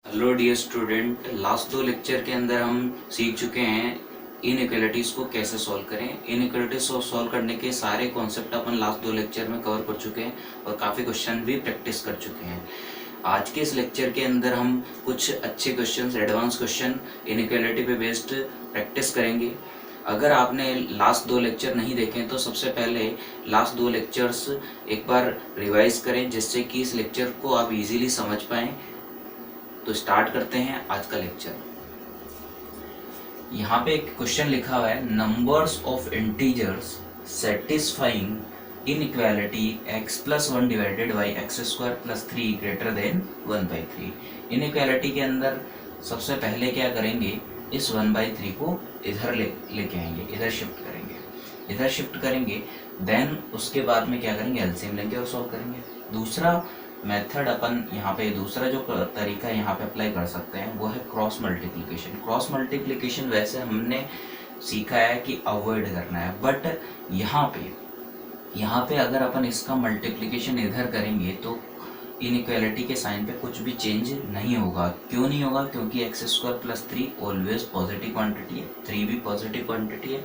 Hello dear student, last दो lecture के अंदर हम सीख चुके हैं इनइक्वालिटीज़ को कैसे सॉल्व करें। इनइक्वालिटीज़ को सॉल्व करने के सारे कॉन्सेप्ट अपन लास्ट दो लेक्चर में कवर कर चुके हैं और काफ़ी क्वेश्चन भी प्रैक्टिस कर चुके हैं। आज के इस लेक्चर के अंदर हम कुछ अच्छे क्वेश्चन, एडवांस क्वेश्चन इनइक्वालिटी पे बेस्ड प्रैक्टिस करेंगे। अगर आपने लास्ट दो लेक्चर नहीं देखे तो सबसे पहले लास्ट दो लेक्चर्स एक बार रिवाइज करें, जिससे कि इस लेक्चर को आप इजीली समझ पाएँ। तो स्टार्ट करते हैं आज का लेक्चर। यहाँ पे एक क्वेश्चन लिखा हुआ है, numbers of integers satisfying inequality x plus 1 divided by x square plus 3 greater than 1/3। Inequality के अंदर सबसे पहले क्या करेंगे, इस 1/3 को इधर लेके आएंगे, इधर शिफ्ट करेंगे, देन उसके बाद में क्या करेंगे, एलसीएम लेंगे और सॉल्व करेंगे। दूसरा मेथड अपन यहाँ पे, दूसरा जो तरीका यहाँ पे अप्लाई कर सकते हैं वो है क्रॉस मल्टीप्लिकेशन। क्रॉस मल्टीप्लिकेशन वैसे हमने सीखा है कि अवॉइड करना है, बट यहाँ पे अगर अपन इसका मल्टीप्लिकेशन इधर करेंगे तो इनइक्वालिटी के साइन पे कुछ भी चेंज नहीं होगा। क्यों नहीं होगा? क्योंकि x square plus 3 always positive quantity है, 3 भी पॉजिटिव क्वांटिटी है।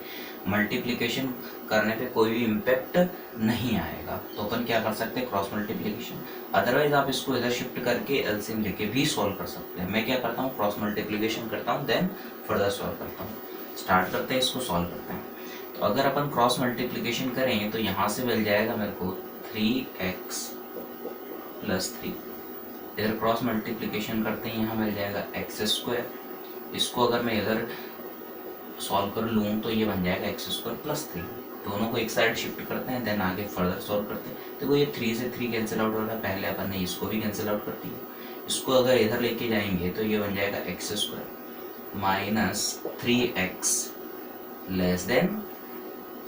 मल्टीप्लिकेशन करने पे कोई भी इम्पैक्ट नहीं आएगा। तो अपन क्या कर सकते हैं, क्रॉस मल्टीप्लिकेशन। अदरवाइज आप इसको इधर शिफ्ट करके एलसीएम लेके भी सॉल्व कर सकते हैं। मैं क्या करता हूँ, क्रॉस मल्टीप्लिकेशन करता हूँ, देन फर्दर सॉल्व करता हूँ। स्टार्ट करते हैं, इसको सॉल्व करते हैं। तो अगर अपन क्रॉस मल्टीप्लिकेशन करें तो यहाँ से मिल जाएगा मेरे को 3x प्लस 3। इधर क्रॉस मल्टीप्लिकेशन करते हैं, यहाँ मिल जाएगा एक्स स्क्वायर। इसको अगर मैं इधर सॉल्व कर लूँ तो ये बन जाएगा एक्स स्क्वायर प्लस 3। दोनों को एक साइड शिफ्ट करते हैं, देन आगे फर्दर सॉल्व करते हैं। देखो ये 3 से 3 कैंसिल आउट हो रहा है, पहले अपन ने इसको भी कैंसिल आउट कर दिया। इसको अगर इधर लेके जाएंगे तो ये बन जाएगा x square minus 3x less than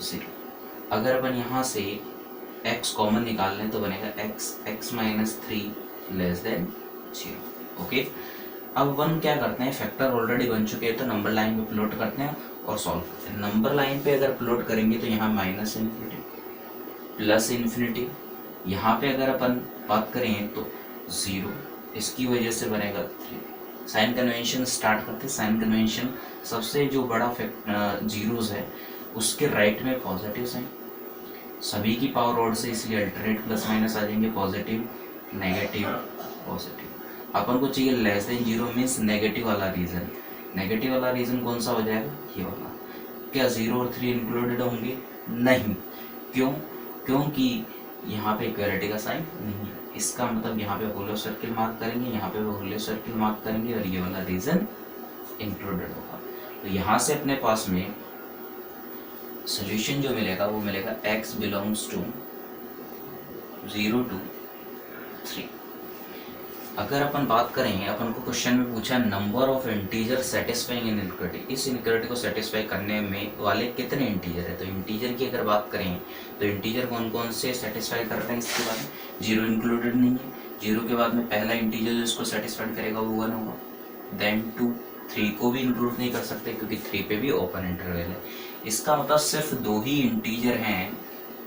0। अगर अपन यहाँ से x कॉमन निकाल लें तो बनेगा x minus 3 less than 0। Okay, अब अपन क्या करते हैं, फैक्टर ऑलरेडी बन चुके हैं तो नंबर लाइन पे प्लॉट करते हैं और सॉल्व करते हैं। नंबर लाइन पे अगर प्लॉट करेंगे तो यहाँ माइनस इन्फिनिटी प्लस इन्फिनिटी, यहाँ पे अगर अपन बात करें तो 0, इसकी वजह से बनेगा 3। साइन कन्वेंशन स्टार्ट करते हैं। साइन कन्वेंशन, सबसे जो बड़ा जीरोस है उसके राइट में पॉजिटिव साइन, सभी की पावर ऑड से, इसलिए अल्टरनेट प्लस माइनस आ जाएंगे, पॉजिटिव नेगेटिव पॉजिटिव। अपन को चाहिए लेस देन 0 मीन्स नेगेटिव वाला रीजन। नेगेटिव वाला रीजन कौन सा हो जाएगा, ये वाला। क्या 0 और 3 इंक्लूडेड होंगे? नहीं। क्यों? क्योंकि यहाँ पे इक्वालिटी का साइन नहीं है। इसका मतलब यहाँ पे होलो सर्किल मार्क करेंगे, यहाँ पे होलो सर्किल मार्क करेंगे और ये वाला रीजन इंक्लूडेड होगा। तो यहाँ से अपने पास में सोल्यूशन जो मिलेगा वो मिलेगा x बिलोंग्स टू 0 to 3। अगर अपन बात करें, अपन को क्वेश्चन में पूछा number of integer satisfying in inequality. इस इनइक्वालिटी को सेटिस्फाई करने में वाले कितने इंटीजर है? तो इंटीजर की अगर बात करें तो इंटीजर कौन कौन से सेटिस्फाई कर रहे हैं, इसके बाद में 0 इंक्लूडेड नहीं है। 0 के बाद में पहला इंटीजर जो इसको सेटिस्फाइड करेगा वो 1 होगा, देन 2। 3 को भी इंक्लूड नहीं कर सकते क्योंकि 3 पे भी ओपन इंटरवल है। इसका मतलब सिर्फ 2 ही इंटीजर हैं,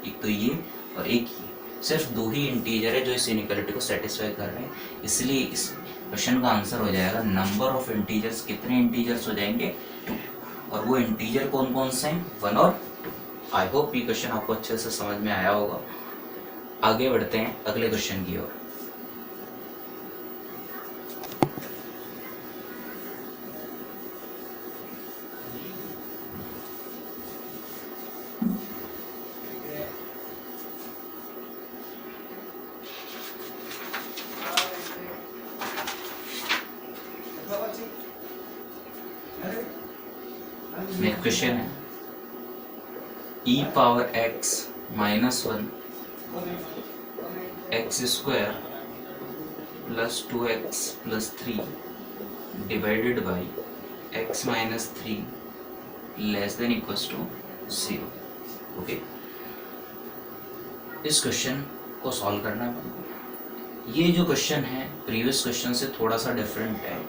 एक तो ये और एक ये। सिर्फ 2 ही इंटीजर है जो इस इनइक्वालिटी को सेटिस्फाई कर रहे हैं। इसलिए इस क्वेश्चन का आंसर हो जाएगा, नंबर ऑफ इंटीजर्स, कितने इंटीजर्स हो जाएंगे, 2। और वो इंटीजर कौन कौन से हैं, 1 और 2। आई होप ये क्वेश्चन आपको अच्छे से समझ में आया होगा। आगे बढ़ते हैं अगले क्वेश्चन की ओर। नेक्स्ट क्वेश्चन है, e power x minus 1 x square plus 2x plus 3 divided by x minus 3 less than equals to 0। Okay, इस क्वेश्चन को सॉल्व करना है। ये जो क्वेश्चन है प्रीवियस क्वेश्चन से थोड़ा सा डिफरेंट है।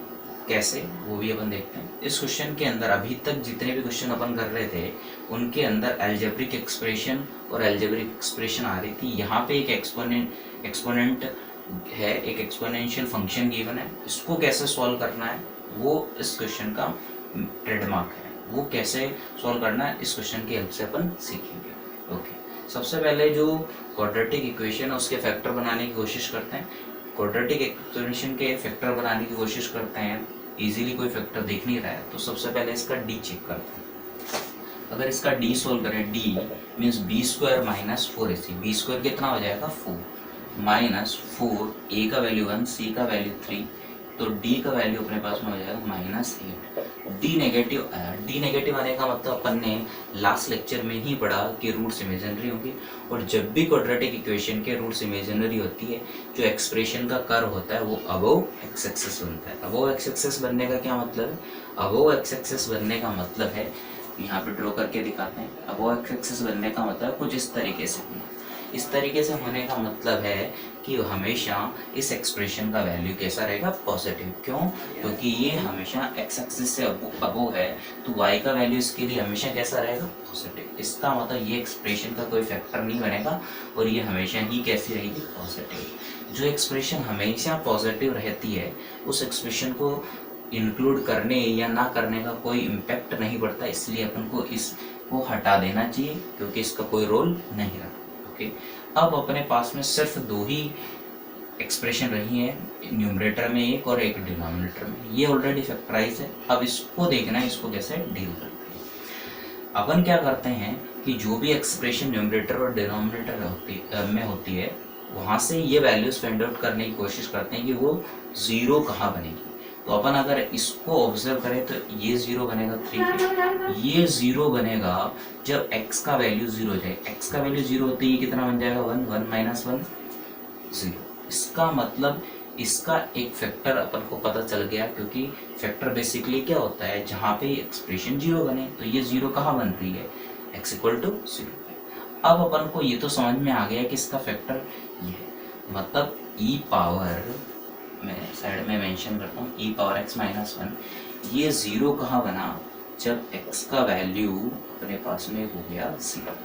कैसे, वो भी अपन देखते हैं। इस क्वेश्चन के अंदर अभी तक जितने भी क्वेश्चन अपन कर रहे थे उनके अंदर एल्जेब्रिक एक्सप्रेशन और एल्जेब्रिक एक्सप्रेशन आ रही थी। यहाँ पे एक एक्सपोनेंट है, एक एक्सपोनेंशियल फंक्शन गिवन है, इसको कैसे सॉल्व करना है वो इस क्वेश्चन का ट्रेडमार्क है, वो कैसे सॉल्व करना है इस क्वेश्चन की हेल्प से अपन सीखेंगे। ओके, सबसे पहले जो क्वाड्रेटिक इक्वेशन है उसके फैक्टर बनाने की कोशिश करते हैं। क्वाड्रेटिक इक्वेशन के फैक्टर बनाने की कोशिश करते हैं, इजीली कोई फैक्टर दिख नहीं रहा है तो सबसे पहले इसका डी चेक करते हैं। अगर इसका डी सोल्व करें, D means B square minus 4ac, B square कितना हो जाएगा 4 माइनस 4, ए का वैल्यू 1, सी का वैल्यू 3, तो डी का वैल्यू अपने पास में हो जाएगा -8। डी नेगेटिव आया, डी नेगेटिव आने का मतलब अपन ने लास्ट लेक्चर में ही पढ़ा कि रूट्स इमेजिनरी होंगी, और जब भी क्वाड्रेटिक इक्वेशन के रूट्स इमेजिनरी होती है, जो एक्सप्रेशन का कर्व होता है वो अबोव एक्स एक्सिस बनता है। अबोव एक्स एक्सिस बनने का क्या मतलब है? अबोव एक्स एक्सिस बनने का मतलब है, यहाँ पे ड्रॉ करके दिखाते हैं, अबोव एक्स एक्सिस बनने का मतलब कुछ इस तरीके से होना। इस तरीके से होने का मतलब है कि हमेशा इस एक्सप्रेशन का वैल्यू कैसा रहेगा? पॉजिटिव। क्यों? क्योंकि ये हमेशा एक्स एक्सिस से अबोव है, तो y का वैल्यू इसके लिए हमेशा कैसा रहेगा? पॉजिटिव। इसका मतलब ये एक्सप्रेशन का कोई फैक्टर नहीं बनेगा और ये हमेशा ही कैसी रहेगी? पॉजिटिव। जो एक्सप्रेशन हमेशा पॉजिटिव रहती है उस एक्सप्रेशन को इंक्लूड करने या ना करने का कोई इम्पैक्ट नहीं पड़ता, इसलिए अपन को इसको हटा देना चाहिए क्योंकि इसका कोई रोल नहीं रहा। ओके, अब अपने पास में सिर्फ दो ही एक्सप्रेशन रही है, न्यूमरेटर में एक और एक डिनोमिनेटर में, ये ऑलरेडी फैक्टराइज है। अब इसको देखना है इसको कैसे डील करते हैं। अपन क्या करते हैं कि जो भी एक्सप्रेशन न्यूमरेटर और डिनोमिनेटर में होती है वहाँ से ये वैल्यूज फाइंड आउट करने की कोशिश करते हैं कि वो जीरो कहाँ बनेगी। तो अपन अगर इसको ऑब्जर्व करें तो ये जीरो बनेगा 3, ये जीरो बनेगा जब x का वैल्यू जीरो हो जाए। x का वैल्यू जीरो होते ही कितना बन जाएगा? 1, 1 माइनस 1 0। इसका मतलब इसका एक फैक्टर अपन को पता चल गया, क्योंकि फैक्टर बेसिकली क्या होता है? जहाँ पे एक्सप्रेशन जीरो बने, तो ये जीरो कहाँ बन रही है? x equal to 0। अब अपन को ये तो समझ में आ गया कि इसका फैक्टर ये है, मतलब e पावर, मैं साइड में मेंशन करता हूँ, e पावर x माइनस 1, ये जीरो कहाँ बना? जब x का वैल्यू अपने पास में हो गया 0।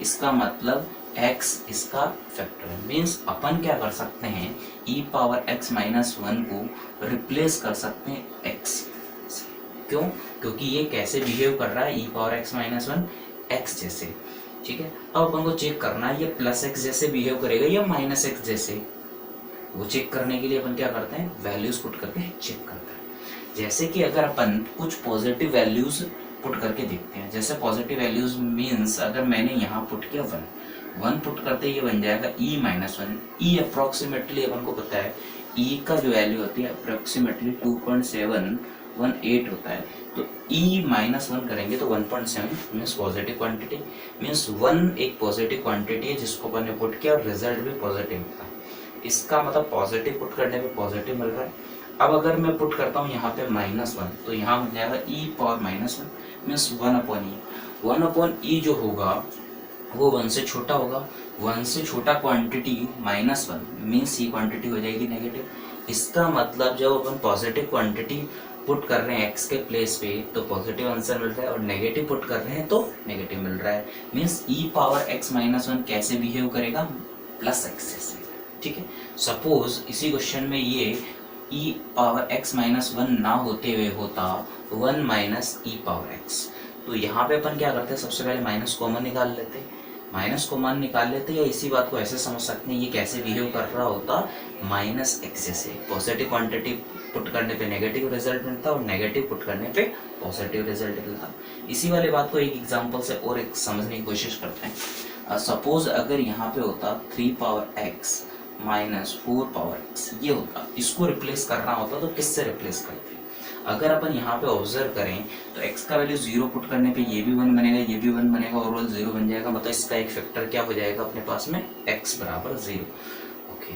इसका मतलब x इसका फैक्टर है। मीन्स अपन क्या कर सकते हैं? e पावर x माइनस 1 को रिप्लेस कर सकते हैं x। क्यों? क्योंकि ये कैसे बिहेव कर रहा है? e power x minus 1 x जैसे। ठीक है, अब अपन को चेक करना है ये प्लस x जैसे बिहेव करेगा या माइनस x जैसे। वो चेक करने के लिए अपन क्या करते हैं? वैल्यूज पुट करके चेक करते हैं। जैसे कि अगर अपन कुछ पॉजिटिव वैल्यूज पुट करके देखते हैं, जैसे पॉजिटिव वैल्यूज मीन्स अगर मैंने यहाँ पुट किया 1 पुट करते ये बन जाएगा e माइनस 1। ई अप्रोक्सीमेटली अपन को पता है e का जो वैल्यू होती है अप्रोक्सीमेटली 2.718 होता है, तो e माइनस 1 करेंगे तो 1.7 मीन्स पॉजिटिव क्वांटिटी। मीन्स 1 एक पॉजिटिव क्वांटिटी है जिसको अपन ने पुट किया और रिजल्ट भी पॉजिटिव होता है। इसका मतलब पॉजिटिव पुट करने पे पॉजिटिव मिल रहा है। अब अगर मैं पुट करता हूँ यहाँ पे -1, तो यहाँ मिल जाएगा e power -1 means 1/e। 1/e जो होगा वो 1 से छोटा होगा। 1 से छोटा क्वांटिटी -1 मीन्स ये क्वांटिटी हो जाएगी नेगेटिव। इसका मतलब जब अपन पॉजिटिव क्वांटिटी पुट कर रहे हैं x के प्लेस पे तो पॉजिटिव आंसर मिल रहा है, और नेगेटिव पुट कर रहे हैं तो नेगेटिव मिल रहा है। Means e power x minus 1 कैसे बिहेव करेगा? प्लस x जैसे। ठीक है, सपोज इसी क्वेश्चन में ये e पावर x माइनस 1 ना होते हुए होता 1 माइनस e पावर x, तो यहाँ पे अपन क्या करते हैं? सबसे पहले माइनस कॉमन निकाल लेते हैं। माइनस कॉमन निकाल लेते हैं, या इसी बात को ऐसे समझ सकते हैं ये कैसे बिहेव कर रहा होता? माइनस x जैसे। पॉजिटिव क्वांटिटी पुट करने पे नेगेटिव रिजल्ट मिलता और नेगेटिव पुट करने पे पॉजिटिव रिजल्ट मिलता। इसी वाली बात को एक एग्जांपल से और एक समझने की कोशिश करते हैं। सपोज अगर यहाँ पे होता 3 power x minus 4 power x, ये होता, इसको रिप्लेस करना होता तो किससे रिप्लेस करते? अगर अपन यहाँ पे ऑब्जर्व करें तो x का वैल्यू 0 पुट करने पे ये भी 1 बनेगा, ये भी 1 बनेगा, ओवरऑल 0 बन जाएगा। मतलब इसका एक फैक्टर क्या हो जाएगा अपने पास में? x बराबर 0। ओके,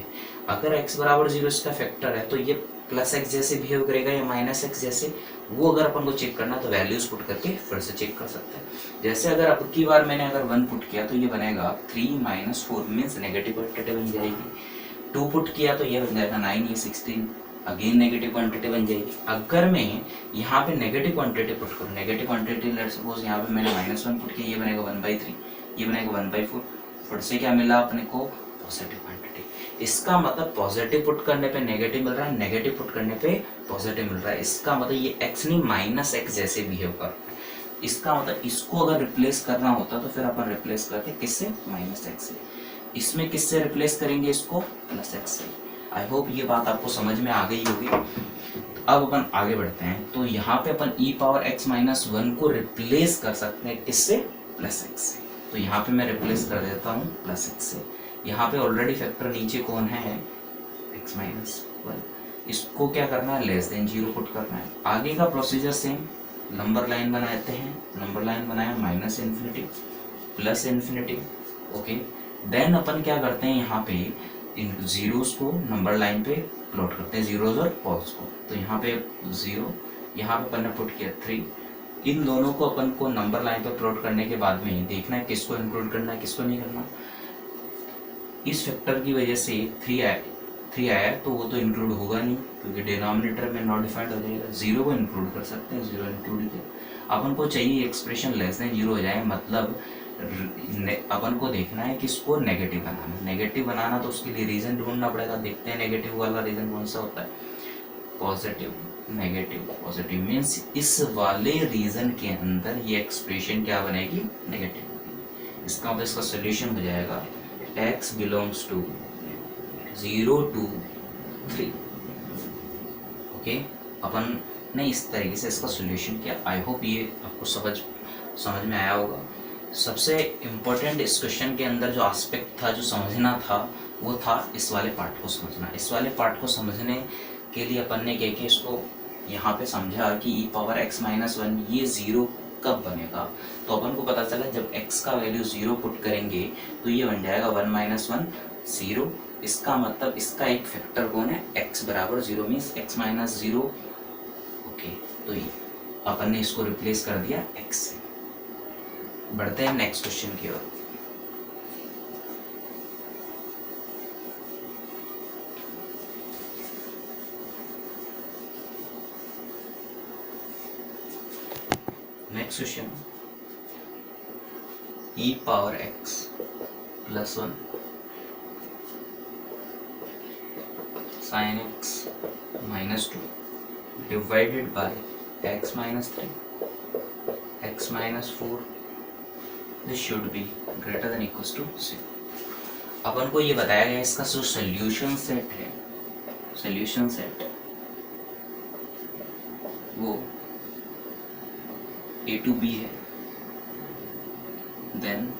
अगर x बराबर 0 इसका फैक्टर है तो ये प्लस x जैसे बिहेव करेगा या माइनस x जैसे, वो अगर अपन को चेक करना तो वैल्यूज पुट करके फिर से चेक कर सकते हैं। जैसे अगर अब की बार मैंने अगर 1 पुट किया तो ये बनेगा 3 माइनस 4 मीन्स नेगेटिव क्वांटिटी बन जाएगी। 2 पुट किया तो ये बन जाएगा 9, ये 16, अगेन नेगेटिव क्वांटिटी बन जाएगी। अगर मैं यहाँ पे नेगेटिव क्वांटिटी पुट करूँ, नेगेटिव क्वांटिटी लेट्स सपोज यहाँ पे मैंने -1 पुट किया, ये बनेगा 1/3, ये बनेगा 1/4, फिर से क्या मिला अपने को? Positive quantity. इसका मतलब पॉजिटिव पुट करने पे नेगेटिव मिल रहा है, नेगेटिव पुट करने पे पॉजिटिव मिल रहा है। इसका मतलब ये x नहीं माइनस एक्स जैसे बिहेव कर रहा है। इसका मतलब इसको अगर रिप्लेस करना होता तो फिर अपन रिप्लेस करते किससे, माइनस एक्स से। इसमें किससे रिप्लेस करेंगे इसको, प्लस एक्स से। आई होप ये बात आपको समझ में आ गई होगी। अब अपन आगे बढ़ते हैं। तो यहाँ पे अपन e पावर x माइनस 1 को रिप्लेस कर सकते हैं किससे, प्लस एक्स से। तो यहाँ पे मैं रिप्लेस कर देता हूँ प्लस एक्स से। यहाँ पे ऑलरेडी फैक्टर नीचे कौन है, x माइनस 1। इसको क्या करना है, लेस देन 0 पुट करना है। आगे का प्रोसीजर सेम, नंबर लाइन बनाते हैं। नंबर लाइन बनाया minus infinity plus infinity, okay. Then अपन क्या करते हैं, यहाँ पे इन जीरोस को नंबर लाइन पे प्लॉट करते हैं, जीरोस और पॉल्स को। तो यहाँ पे 0, यहाँ पे अपन ने पुट किया 3। इन दोनों को अपन को नंबर लाइन पे प्लॉट करने के बाद में देखना है किसको इंक्लूड करना है किसको नहीं करना। इस फैक्टर की वजह से 3 आया तो वो तो इंक्लूड होगा नहीं क्योंकि डिनोमिनेटर में नॉट डिफाइंड हो जाएगा। 0 को इंक्लूड कर सकते हैं, 0 इंक्लूड किया। अपन को चाहिए एक्सप्रेशन लेस देन 0 हो जाए, मतलब अपन को देखना है कि इसको नेगेटिव बनाना। नेगेटिव बनाना तो उसके लिए रीजन ढूंढना पड़ेगा। देखते हैं नेगेटिव वाला रीजन कौन सा होता है, पॉजिटिव नेगेटिव पॉजिटिव मीन्स इस वाले रीजन के अंदर ये एक्सप्रेशन क्या बनेगी, नेगेटिव। इसका मतलब इसका सोल्यूशन हो जाएगा x belongs to 0 to 3, okay. अपन ने इस तरीके से इसका सोल्यूशन किया। आई होप ये आपको समझ में आया होगा। सबसे इम्पोर्टेंट इस क्वेश्चन के अंदर जो एस्पेक्ट था, जो समझना था, वो था इस वाले पार्ट को समझना। इस वाले पार्ट को समझने के लिए अपन ने क्या किया, इसको यहाँ पे समझा कि e पावर x माइनस 1 ये 0 कब बनेगा। तो अपन को पता चला जब x का वैल्यू 0 पुट करेंगे तो ये बन जाएगा 1 माइनस 1 0। इसका मतलब इसका एक फैक्टर कौन है, x बराबर 0 मीन्स x माइनस 0, ओके। तो ये अपन ने इसको रिप्लेस कर दिया x से। बढ़ते हैं नेक्स्ट क्वेश्चन की ओर। Next question, e power x plus 1 sin x minus 2 divided by x minus 3 x minus 4, this should be greater than equals to 0। अपन को ये बताया गया इसका जो सोल्यूशन सेट है, सोल्यूशन सेट वो a to b है। देन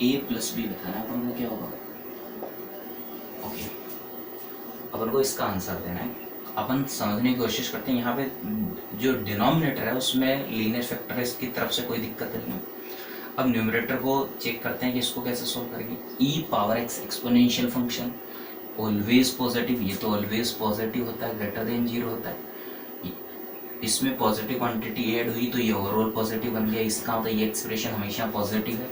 a प्लस बी बताना है अपन को क्या होगा, ओके। अपन को इसका आंसर देना है। अपन समझने की कोशिश करते हैं। यहाँ पे जो डिनोमिनेटर है उसमें लीनियर फैक्टर है, इसकी तरफ से कोई दिक्कत नहीं है। अब न्यूमरेटर को चेक करते हैं कि इसको कैसे सोल्व करेंगे। e power x exponential function always positive, ये तो ऑलवेज पॉजिटिव होता है, ग्रेटर देन 0 होता है। इसमें पॉजिटिव क्वांटिटी ऐड हुई तो ये ओवरऑल पॉजिटिव बन गया। इसका मतलब ये एक्सप्रेशन हमेशा पॉजिटिव है,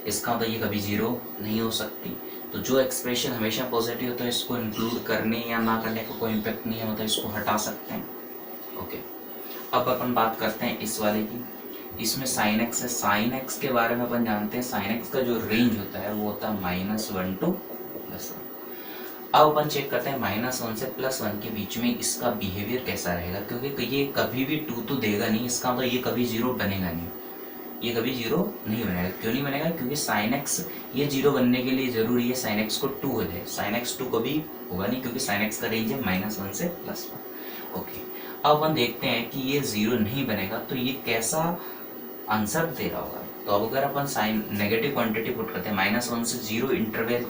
इसका मतलब ये कभी 0 नहीं हो सकती। तो जो एक्सप्रेशन हमेशा पॉजिटिव होता है इसको इंक्लूड करने या ना करने का कोई इम्पैक्ट नहीं होता, इसको हटा सकते हैं, ओके। अब अपन बात करते हैं इस वाले की। इसमें साइन एक्स है। साइन एक्स के बारे में अपन जानते हैं, साइन एक्स का जो रेंज होता है वो होता है -1 to +1। अब अपन चेक करते हैं -1 से +1 के बीच में इसका बिहेवियर कैसा रहेगा, क्योंकि ये कभी भी 2 तो देगा नहीं। इसका मतलब ये कभी 0 बनेगा नहीं, ये कभी 0 नहीं बनेगा। क्यों नहीं बनेगा, क्योंकि साइन एक्स ये 0 बनने के लिए जरूरी है साइन एक्स को 2 हो जाए। साइन एक्स 2 कभी होगा नहीं क्योंकि साइन एक्स का रेंज है -1 से +1, ओके। अब अपन देखते हैं कि ये 0 नहीं बनेगा तो ये कैसा आंसर दे रहा होगा। तो अब अगर अपन साइन नेगेटिव क्वांटिटी पुट करते हैं, -1 से 0 इंटरवल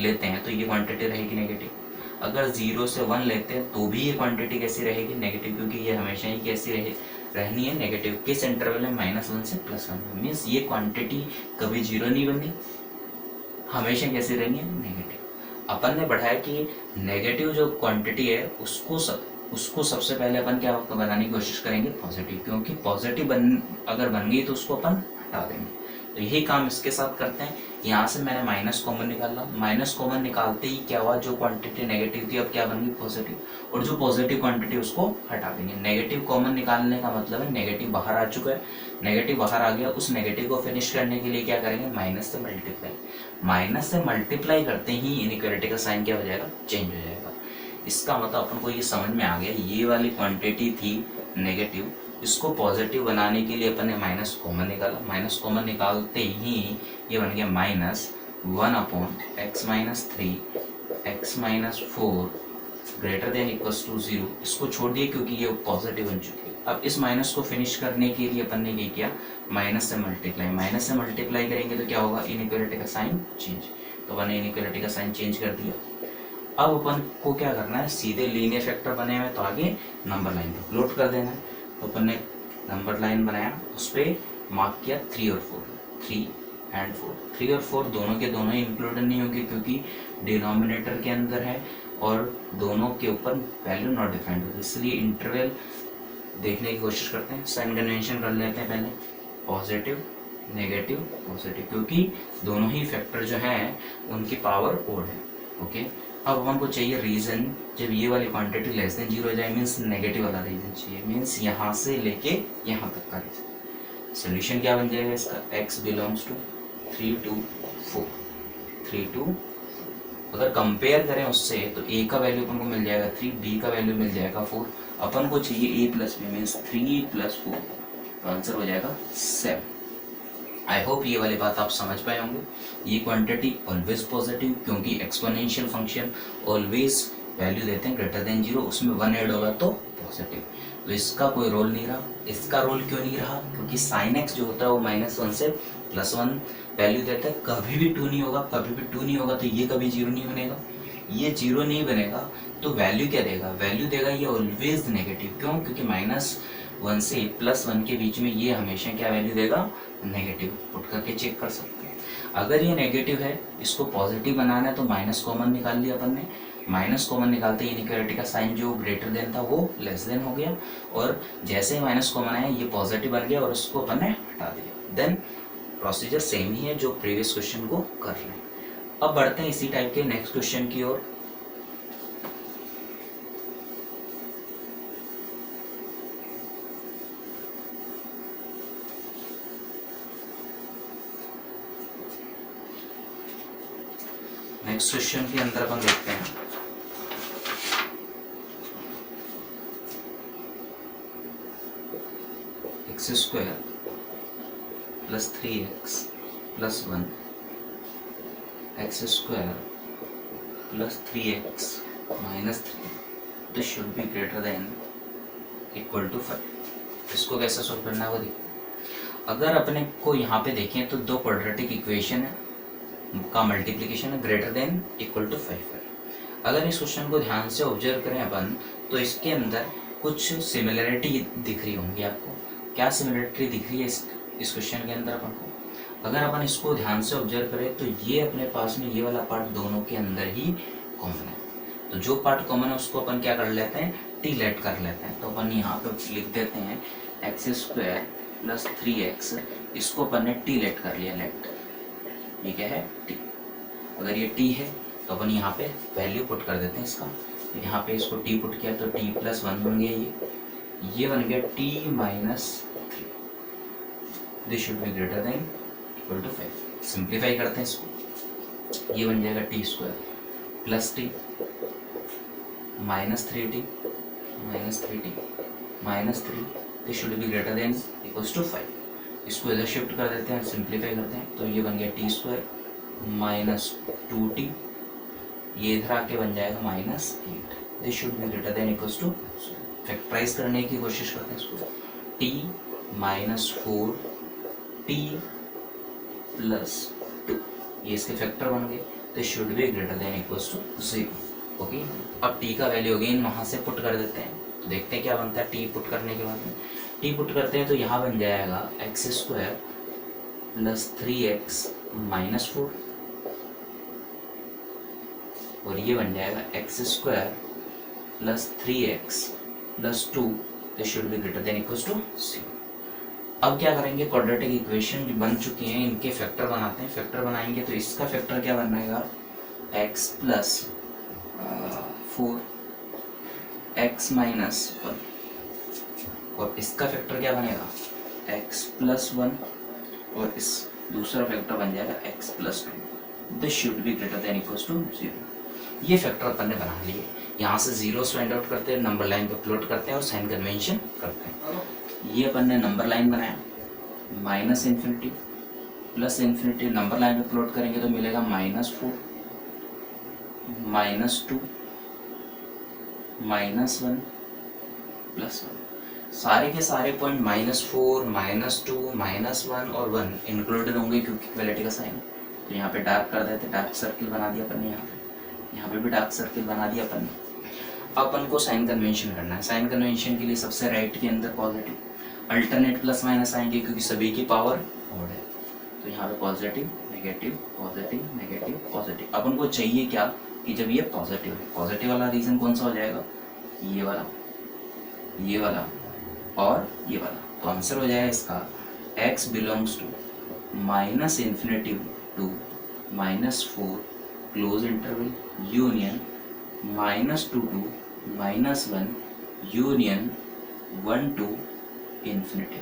लेते हैं तो ये क्वांटिटी रहेगी नेगेटिव। अगर 0 से 1 लेते हैं तो भी ये क्वांटिटी कैसी रहेगी, नेगेटिव, क्योंकि ये हमेशा ही कैसी रहनी है, नेगेटिव। किस इंटरवल में, -1 से +1। मीन्स ये क्वांटिटी कभी 0 नहीं बनी, हमेशा कैसी रहनी है, नेगेटिव। अपन ने बढ़ाया कि नेगेटिव जो क्वांटिटी है उसको सबसे पहले अपन क्या बनाने की कोशिश करेंगे, पॉजिटिव, क्योंकि पॉजिटिव अगर बन गई तो उसको अपन हटा देंगे। तो यही काम इसके साथ करते हैं। यहाँ से मैंने माइनस कॉमन निकाला, माइनस कॉमन निकालते ही क्या हुआ, जो क्वांटिटी नेगेटिव थी अब क्या बन गई पॉजिटिव, और जो पॉजिटिव क्वांटिटी उसको हटा देंगे। नेगेटिव कॉमन निकालने का मतलब है नेगेटिव बाहर आ चुका है, नेगेटिव बाहर आ गया, उस नेगेटिव को फिनिश करने के लिए क्या करेंगे, माइनस से मल्टीप्लाई, माइनस से मल्टीप्लाई करते ही इनइक्वालिटी का साइन क्या हो जाएगा, चेंज हो जाएगा। इसका मतलब अपन को ये समझ में आ गया, ये वाली क्वांटिटी थी नेगेटिव, इसको पॉजिटिव बनाने के लिए अपन ने माइनस कॉमन निकाला, माइनस कॉमन निकालते ही ये बन गया -1/(x-3 x-4 greater than equals to 0। इसको छोड़ दिए क्योंकि ये पॉजिटिव बन चुकी है। अब इस माइनस को फिनिश करने के लिए अपन ने ये किया, माइनस से मल्टीप्लाई, माइनस से मल्टीप्लाई करेंगे तो क्या होगा, इनइक्वालिटी का साइन चेंज, तो अपन ने इनइक्वालिटी का साइन चेंज कर दिया। अब अपन को क्या करना है, सीधे लीनियर फैक्टर बने हुए तो आगे नंबर लाइन पर प्लॉट कर देना है। तो अपन ने नंबर लाइन बनाया, उस पर मार्क किया 3 और 4, 3 एंड 4, 3 और 4 दोनों के दोनों इंक्लूड नहीं होंगे क्योंकि डिनोमिनेटर के अंदर है और दोनों के ऊपर वैल्यू नॉट डिफाइंड होगी, इसलिए इंटरवल देखने की कोशिश करते हैं। साइन कन्वेंशन कर लेते हैं पहले, पॉजिटिव नेगेटिव पॉजिटिव, क्योंकि दोनों ही फैक्टर जो हैं उनकी पावर ओड है। ओके, अब अपन को चाहिए रीजन, जब ये वाली क्वांटिटी लेस देन 0 हो जाए मीन्स नेगेटिव वाला रीजन चाहिए, मीन्स यहाँ से लेके यहाँ तक का रीजन। सोल्यूशन क्या बन जाएगा इसका, x belongs to 3 to 4, 3 to 4। अगर कंपेयर करें उससे तो a का वैल्यू अपन को मिल जाएगा 3, b का वैल्यू मिल जाएगा 4, अपन को चाहिए a + b मीन्स 3 + 4, तो आंसर हो जाएगा 7। आई होप ये वाली बात आप समझ पाए होंगे। ये क्वांटिटी ऑलवेज पॉजिटिव, क्योंकि एक्सपोनेंशियल फंक्शन ऑलवेज वैल्यू देते हैं ग्रेटर देन 0, उसमें 1 ऐड होगा तो पॉजिटिव, तो इसका कोई रोल नहीं रहा। इसका रोल क्यों नहीं रहा, क्योंकि साइन एक्स जो होता है वो -1 से +1 वैल्यू देता है, कभी भी 2 नहीं होगा, कभी भी 2 नहीं होगा तो ये कभी 0 नहीं बनेगा, ये 0 नहीं बनेगा तो वैल्यू क्या देगा, वैल्यू देगा ये ऑलवेज नेगेटिव। क्यों, क्योंकि -1 से +1 के बीच में ये हमेशा क्या वैल्यू देगा, नेगेटिव। पुट करके चेक कर सकते हैं। अगर ये नेगेटिव है, इसको पॉजिटिव बनाना है तो माइनस कॉमन निकाल लिया अपन ने, माइनस कॉमन निकालते ही इनइक्वालिटी का साइन जो ग्रेटर देन था वो लेस देन हो गया, और जैसे ही माइनस कॉमन आया ये पॉजिटिव बन गया और उसको अपन ने हटा दिया। देन प्रोसीजर सेम ही है जो प्रीवियस क्वेश्चन को कर रहे हैं। अब बढ़ते हैं इसी टाइप के नेक्स्ट क्वेश्चन की ओर। नेक्स्ट क्वेश्चन के अंदर अपन देखते हैं x² + 3x + 1 x² + 3x - 3 this should be greater than equal to 5। इसको कैसे सोल्व करना है वो देखते हैं। अगर अपने को यहाँ पे देखें तो दो क्वाड्रेटिक इक्वेशन का मल्टीप्लिकेशन है ग्रेटर देन इक्वल टू 5 है। अगर इस क्वेश्चन को ध्यान से ऑब्जर्व करें अपन तो इसके अंदर कुछ सिमिलरिटी दिख रही होंगी आपको। क्या सिमिलरिटी दिख रही है इस क्वेश्चन के अंदर अपन को, अगर अपन इसको ध्यान से ऑब्जर्व करें तो ये अपने पास में ये वाला पार्ट दोनों के अंदर ही कॉमन है। तो जो पार्ट कॉमन है उसको अपन क्या कर लेते हैं, टी लेट कर लेते हैं। तो अपन यहाँ पे लिख देते हैं x² + 3x, इसको अपन ने टी लेट कर लिया, लेट, ये क्या है टी। अगर ये टी है तो अपन यहाँ पे वैल्यू पुट कर देते हैं इसका, तो यहाँ पे इसको टी पुट किया तो t + 1 बन गया, ये बन गया t - 3, this should be greater than equal to 5। Simplify करते हैं इसको, ये बन जाएगा t² + t - 3t - 3 this should be greater than equal to 5। इसको इधर शिफ्ट कर देते हैं, सिंप्लीफाई करते हैं तो ये बन गया t² - 2t, ये इधर आके बन जाएगा -8, this should be greater than equal to. Factorize करने की कोशिश करते हैं इसको, t - 4t + 2, ये इसके फैक्टर बन गए, this should be greater than equal to 0। Okay, अब t का वैल्यू अगेन वहाँ से पुट कर देते हैं, तो देखते हैं क्या बनता है। t पुट करने के बाद में t पुट करते हैं तो यहाँ बन जाएगा x² + 3x - 4, और ये बन जाएगा x² + 3x + 2, this should be greater than equal to 0। अब क्या करेंगे, क्वाड्रेटिक इक्वेशन जो बन चुकी हैं इनके फैक्टर बनाते हैं। फैक्टर बनाएंगे तो इसका फैक्टर क्या बनेगा, x प्लस 4 x माइनस 1, और इसका फैक्टर क्या बनेगा x प्लस 1, और इस दूसरा फैक्टर बन जाएगा x plus 2। This should be greater than equals to 0। ये फैक्टर अपन ने बना लिए। यहाँ से जीरोस फाइंड आउट करते हैं, नंबर लाइन पे प्लॉट करते हैं और साइन कन्वेंशन करते हैं। ये अपन ने नंबर लाइन बनाया, minus infinity plus infinity, number line पे प्लॉट करेंगे तो मिलेगा -4 -2 -1 प्लस 1। सारे के सारे पॉइंट -4 -2 -1 और 1 इंक्लूडेड होंगे क्योंकि इक्वलिटी का साइन। तो यहाँ पे डार्क कर देते, डार्क सर्किल बना दिया अपन ने, यहाँ पे भी डार्क सर्किल बना दिया अपन ने। अपन को साइन कन्वेंशन करना है। साइन कन्वेंशन के लिए सबसे राइट के अंदर पॉजिटिव, अल्टरनेट प्लस माइनस आएंगे क्योंकि सभी की पावर ओड है। तो यहाँ पे positive negative positive negative positive. अपन को चाहिए क्या कि जब ये पॉजिटिव है, पॉजिटिव वाला रीजन कौन सा हो जाएगा, ये वाला और ये वाला। तो आंसर हो जाएगा इसका x belongs to minus infinity to -4 closed interval union -2 to -1 union 1 to infinity.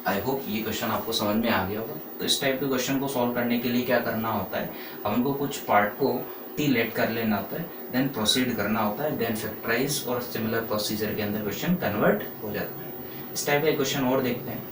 I hope ये क्वेश्चन आपको समझ में आ गया होगा। तो इस टाइप के क्वेश्चन को सॉल्व करने के लिए क्या करना होता है, हमको कुछ पार्ट को टी लेट कर लेना होता है, देन प्रोसीड करना होता है, देन फैक्टराइज और सिमिलर प्रोसीजर के अंदर क्वेश्चन कन्वर्ट हो जाता है। इस टाइप का क्वेश्चन और देखते हैं।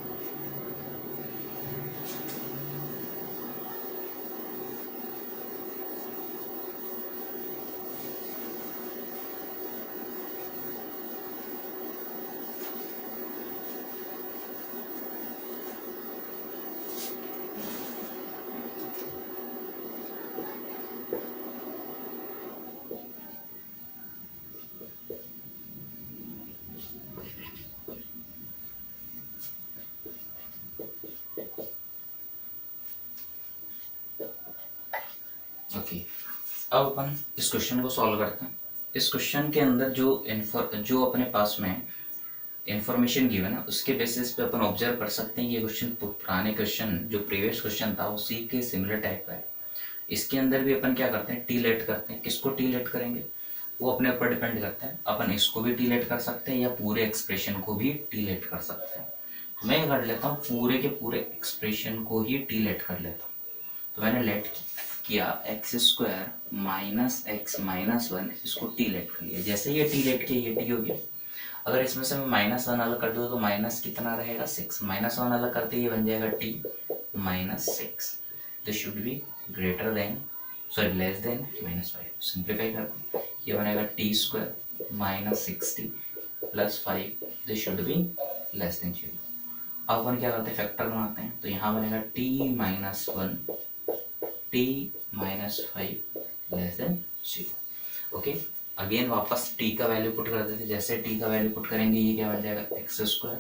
अब अपन इस क्वेश्चन को सॉल्व करते हैं। इस क्वेश्चन के अंदर जो अपने पास में इंफॉर्मेशन गिवन है उसके बेसिस पे अपन ऑब्जर्व कर सकते हैं ये क्वेश्चन पुराने क्वेश्चन जो प्रीवियस क्वेश्चन था उसी के सिमिलर टाइप का है। इसके अंदर भी अपन क्या करते हैं, टी लेट करते हैं। किसको टी लेट करेंगे वो अपने ऊपर डिपेंड करता है। अपन इसको भी टी लेट कर सकते हैं या पूरे एक्सप्रेशन को भी टी लेट कर सकते हैं। मैं कर लेता हूँ पूरे के पूरे एक्सप्रेशन को ही टी लेट कर लेता हूँ। तो मैंने लेट किया x² माइनस x माइनस 1, इसको टी लेट कर लिया। जैसे ये टी लेट किया ये टी हो गया। अगर इसमें से मैं -1 अलग कर दूँ तो माइनस कितना रहेगा 6, -1 अलग करते ये बन जाएगा t minus 6। This should be greater than less than -5। Simplify करते हैं ये बनेगा t² minus 6t plus 5। This should be less than 0। अब अपन क्या करते हैं फैक्टर बनाते हैं। तो यहाँ बनेगा t minus 1 t minus 5 less than 0। Okay, again वापस t का वैल्यू पुट कर देते। जैसे t का वैल्यू पुट करेंगे ये क्या बन जाएगा x²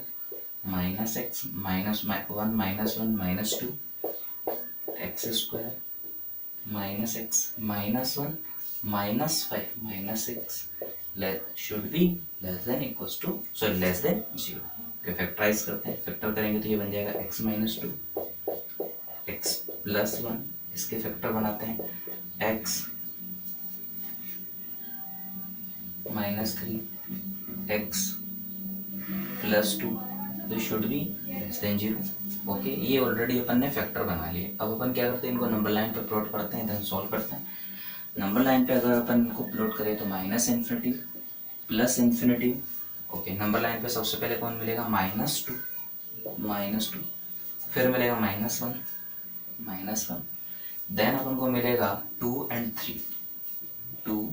minus x minus 1 minus 1 minus 2 x² minus x minus 1 minus 5 minus 6 should be less than equals to less than 0। Factorize करते हैं, फैक्टर करेंगे तो ये बन जाएगा x माइनस 2 x प्लस 1, इसके फैक्टर बनाते हैं x माइनस 3 x प्लस 2, तो should be less than 0। Okay, ये ऑलरेडी अपन ने फैक्टर बना लिए। अब अपन क्या करते हैं इनको नंबर लाइन पे प्लॉट करते हैं, देन सॉल्व करते हैं। नंबर लाइन पे अगर अपन इनको प्लॉट करें तो minus infinity plus infinity. Okay, number line पे सबसे पहले कौन मिलेगा -2, फिर मिलेगा -1, देन अपन को मिलेगा 2 और 3। 2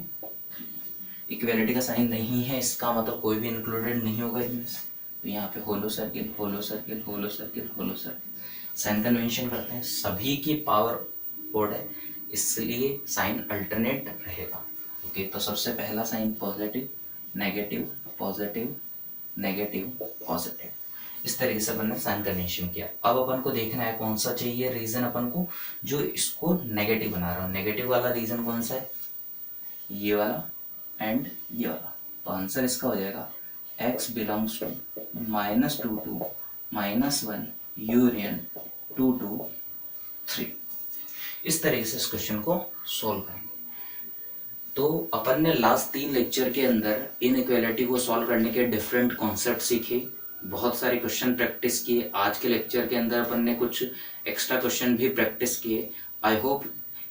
इक्वेलिटी का साइन नहीं है, इसका मतलब कोई भी इंक्लूडेड नहीं होगा इनमें से। तो यहाँ पे होलो सर्किल होलो सर्किल होलो सर्किल होलो सर्किल। साइन कन्वेंशन करते हैं, सभी की पावर ओड है इसलिए साइन अल्टरनेट रहेगा। ओके, तो सबसे पहला sign positive negative positive negative positive, इस तरीके से अपन ने साइन कन्वेंशन किया। अब अपन को देखना है कौन सा चाहिए रीजन अपन को जो इसको नेगेटिव बना रहा हूँ। नेगेटिव वाला रीजन कौन सा है, ये वाला एंड ये वाला। तो आंसर इसका हो जाएगा x belongs to -2 to -1 union 2 2 3। इस तरीके से इस क्वेश्चन को सॉल्व करेंगे। तो अपन ने लास्ट 3 लेक्चर के अंदर इनइक्वालिटी को सॉल्व करने के डिफरेंट कॉन्सेप्ट सीखे, बहुत सारे क्वेश्चन प्रैक्टिस किए। आज के लेक्चर के अंदर अपन ने कुछ एक्स्ट्रा क्वेश्चन भी प्रैक्टिस किए। आई होप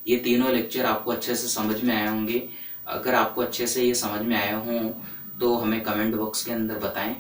ये तीनों लेक्चर आपको अच्छे से समझ में आए होंगे। अगर आपको अच्छे से ये समझ में आए हों तो हमें कमेंट बॉक्स के अंदर बताएं।